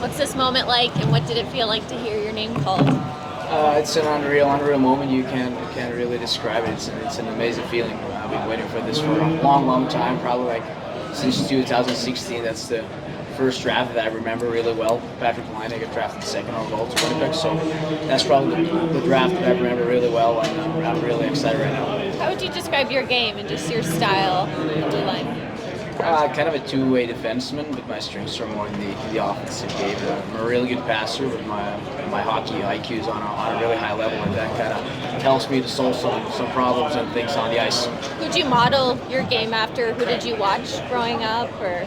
What's this moment like, and what did it feel like to hear your name called? It's an unreal moment. You can't really describe it. It's an amazing feeling. I've been waiting for this for a long time, probably like since 2016. That's the first draft that I remember really well. Patrick Laine got drafted second overall to Winnipeg, so that's probably the draft that I remember really well, and I'm really excited right now. How would you describe your game and just your style in blue line? Kind of a two-way defenseman, but my strengths are more in the offensive game. I'm a really good passer, but my hockey IQ is on a really high level, and that kind of helps me to solve some problems and things on the ice. Who'd you model your game after? Who did you watch growing up, or?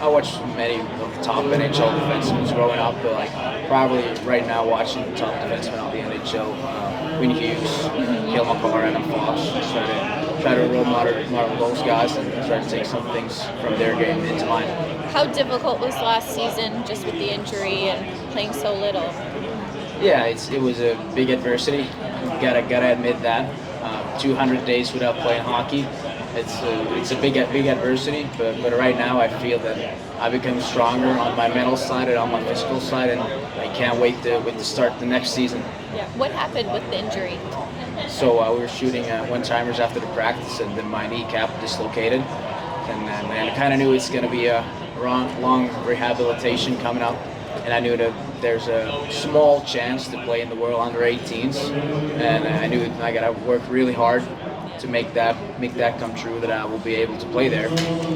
I watched many of the top NHL defensemen growing up, but like probably right now watching the top defensemen on the NHL, Wayne Hughes, Cale Makar, Adam Fox. Just try to role model those guys and try to take some things from their game into mine. How difficult was last season, just with the injury and playing so little? Yeah, it was a big adversity. Gotta admit that. 200 days without playing hockey. It's a big adversity, but right now I feel that I become stronger on my mental side and on my physical side, and I can't wait to start the next season. Yeah. What happened with the injury? So we were shooting one-timers after the practice, and then my kneecap dislocated, and I kind of knew it's going to be a long rehabilitation coming up, and I knew that there's a small chance to play in the World Under-18s, and I knew I got to work really hard to make that come true, that I will be able to play there.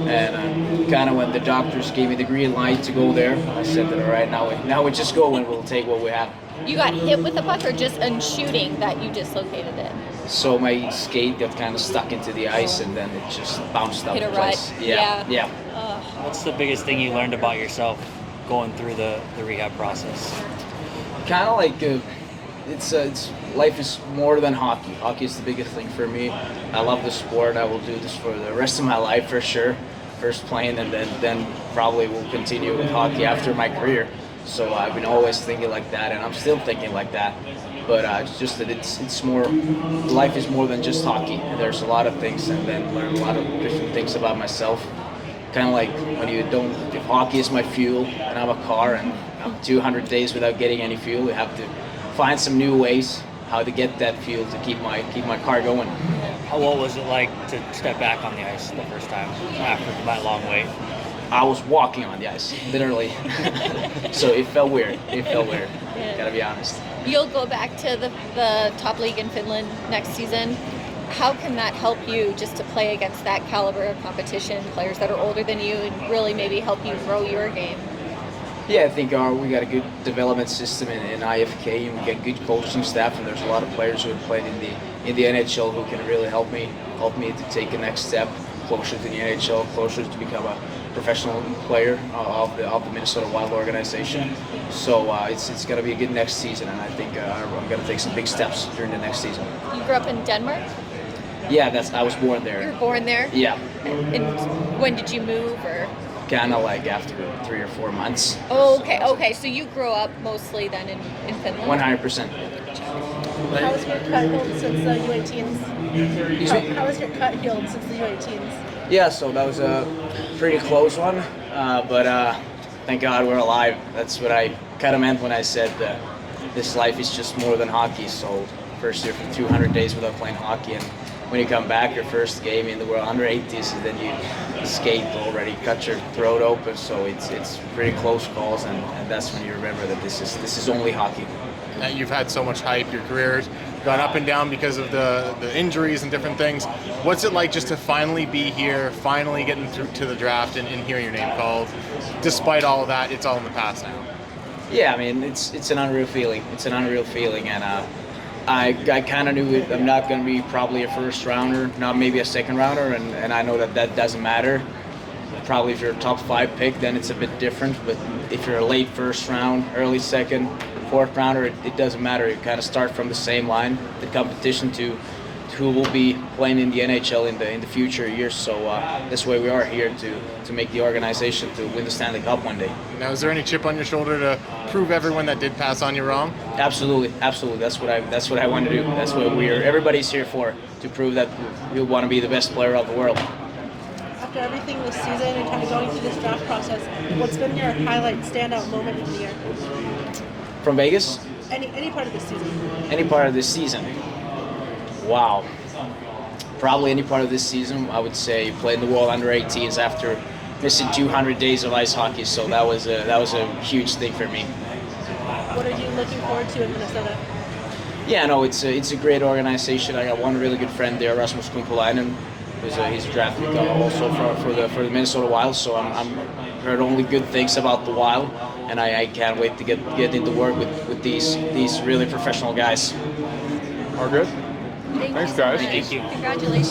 And kind of when the doctors gave me the green light to go there, I said that all right, now we just go and we'll take what we have. You got hit with the puck, or just in shooting that you dislocated it? So my skate got kind of stuck into the ice, and then it just bounced up Hit a the place. rut. Yeah. What's the biggest thing you learned about yourself going through the rehab process? Kind of like it's life is more than hockey. Hockey is the biggest thing for me. I love the sport. I will do this for the rest of my life for sure. First playing, and then probably will continue with hockey after my career. So I've been always thinking like that, and I'm still thinking like that. But it's just that it's more, life is more than just hockey. And there's a lot of things, and then learn a lot of different things about myself. Kind of like when if hockey is my fuel and I'm a car and I'm 200 days without getting any fuel, you have to find some new ways how to get that fuel to keep my car going. What was it like to step back on the ice the first time after that long wait? I was walking on the ice, literally. So it felt weird. Yeah. Gotta be honest. You'll go back to the top league in Finland next season. How can that help you just to play against that caliber of competition, players that are older than you, and really maybe help you grow your game? Yeah, I think we got a good development system in IFK, and we get good coaching staff, and there's a lot of players who have played in the NHL who can really help me to take the next step closer to the NHL, closer to become a professional player of the Minnesota Wild organization. So it's going to be a good next season, and I think I'm going to take some big steps during the next season. You grew up in Denmark? Yeah, I was born there. You were born there? Yeah. And when did you move, or? Kind of like after 3 or 4 months. Oh, okay. So you grew up mostly then in Finland? 100%. How was your cut healed since the U18s? How was your cut healed since the U18s? Yeah, so that was a pretty close one, but thank God we're alive. That's what I kind of meant when I said that this life is just more than hockey. So first year for 200 days without playing hockey, and when you come back, your first game in the World Under-18s, and then you skate already, cut your throat open. So it's pretty close calls, and that's when you remember that this is only hockey. You've had so much hype. Your career's gone up and down because of the injuries and different things. What's it like just to finally be here, finally getting through to the draft and hearing your name called? Despite all of that, it's all in the past now. Yeah, I mean, it's an unreal feeling. And I kind of knew I'm not going to be probably a first rounder, not maybe a second rounder, and I know that doesn't matter. Probably if you're a top 5 pick, then it's a bit different. But if you're a late first round, early second, fourth rounder, it doesn't matter. You kind of start from the same line. The competition to who will be playing in the NHL in the future years. So this way we are here to make the organization to win the Stanley Cup one day. Now, is there any chip on your shoulder to prove everyone that did pass on you wrong? Absolutely. That's what I want to do. That's what everybody's here for, to prove that we want to be the best player of the world. after everything this season and kind of going through this draft process, what's been your highlight, standout moment of the year? From Vegas? Any part of the season? Any part of this season? Wow. Probably any part of this season. I would say playing the World Under-18s after missing 200 days of ice hockey. So that was a huge thing for me. What are you looking forward to in Minnesota? Yeah, no, it's a great organization. I got one really good friend there, Rasmus Kumpulainen. He's a draft pick also for the Minnesota Wild. So I'm heard only good things about the Wild, and I can't wait to get into work with these really professional guys. All good. Thank Thanks, you so guys. much. Thank you. Congratulations.